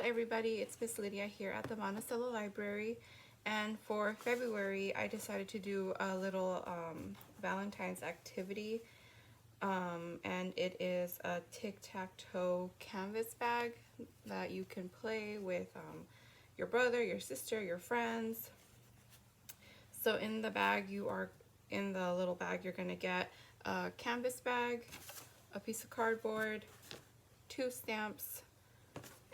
everybody, it's Miss Lydia here at the Monticello Library, and for February I decided to do a little Valentine's activity, and it is a Tic Tac Toe canvas bag that you can play with your brother, your sister, your friends. So in the little bag you're going to get a canvas bag, a piece of cardboard, 2 stamps,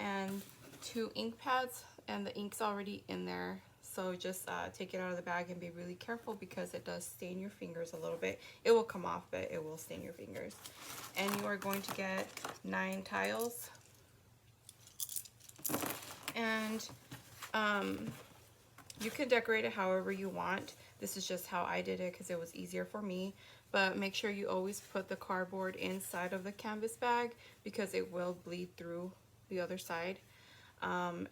and 2 ink pads, and the ink's already in there, so just take it out of the bag and be really careful because it does stain your fingers a little bit. It will come off, but it will stain your fingers. And you are going to get 9 tiles, and you can decorate it however you want. This is just how I did it because it was easier for me. But make sure you always put the cardboard inside of the canvas bag because it will bleed through the other side.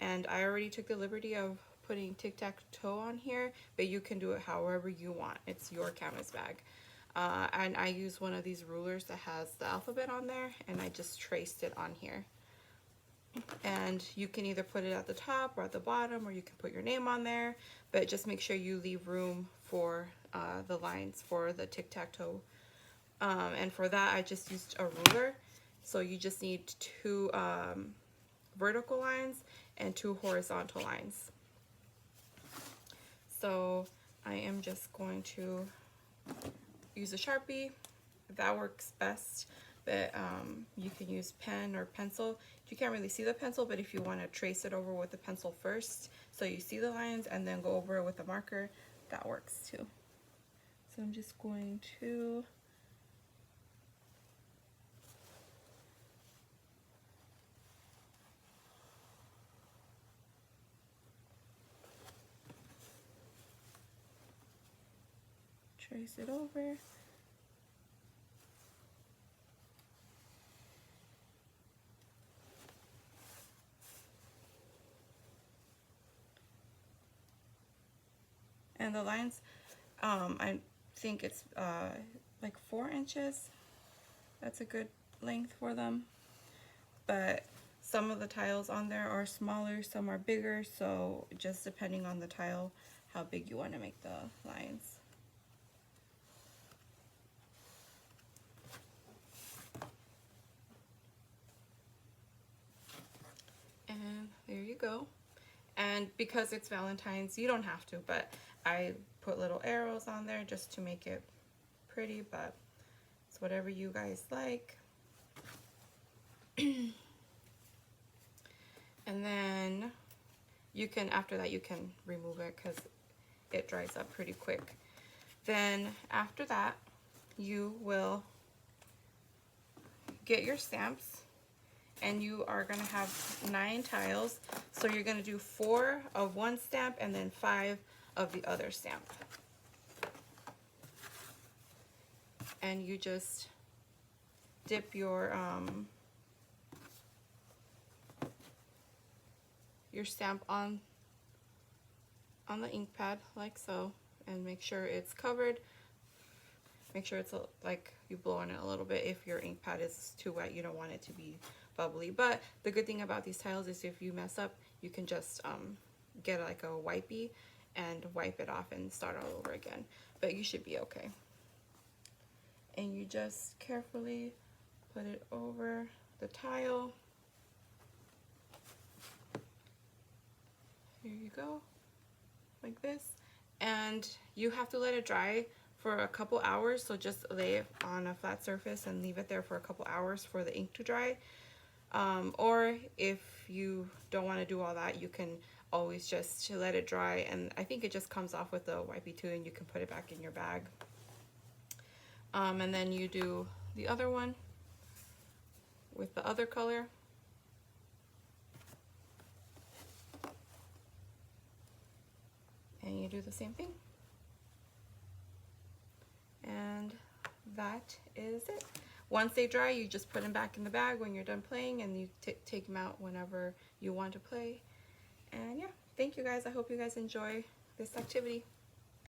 And I already took the liberty of putting Tic Tac Toe on here, but you can do it however you want. It's your canvas bag. And I use one of these rulers that has the alphabet on there, and I just traced it on here. And you can either put it at the top or at the bottom, or you can put your name on there, but just make sure you leave room for the lines for the tic-tac-toe. And for that I just used a ruler, so you just need 2 vertical lines and 2 horizontal lines. So I am just going to use a Sharpie. That works best, but you can use pen or pencil. You can't really see the pencil, but if you want to trace it over with the pencil first so you see the lines and then go over it with a marker, that works too. So I'm just going to trace it over. And the lines, I think it's like 4 inches. That's a good length for them. But some of the tiles on there are smaller, some are bigger, so just depending on the tile, how big you want to make the lines. And there you go. And because it's Valentine's, you don't have to, but I put little arrows on there just to make it pretty, but it's whatever you guys like. And then you can, after that, you can remove it because it dries up pretty quick. Then after that, you will get your stamps, and you are going to have 9 tiles. So you're going to do 4 of one stamp and then 5 of the other stamp. And you just dip your stamp on the ink pad like so, and make sure it's covered. Make sure it's like you blow on it a little bit. If your ink pad is too wet, you don't want it to be bubbly. But the good thing about these tiles is if you mess up, you can just get like a wipey and wipe it off and start all over again. But you should be okay. And you just carefully put it over the tile. Here you go, like this. And you have to let it dry for a couple hours, so just lay it on a flat surface and leave it there for a couple hours for the ink to dry. Or if you don't want to do all that, you can always just let it dry, and I think it just comes off with the wipey too, and you can put it back in your bag. And then you do the other one with the other color. And you do the same thing. And that is it. Once they dry, you just put them back in the bag when you're done playing, and you take them out whenever you want to play. And yeah, thank you guys. I hope you guys enjoy this activity.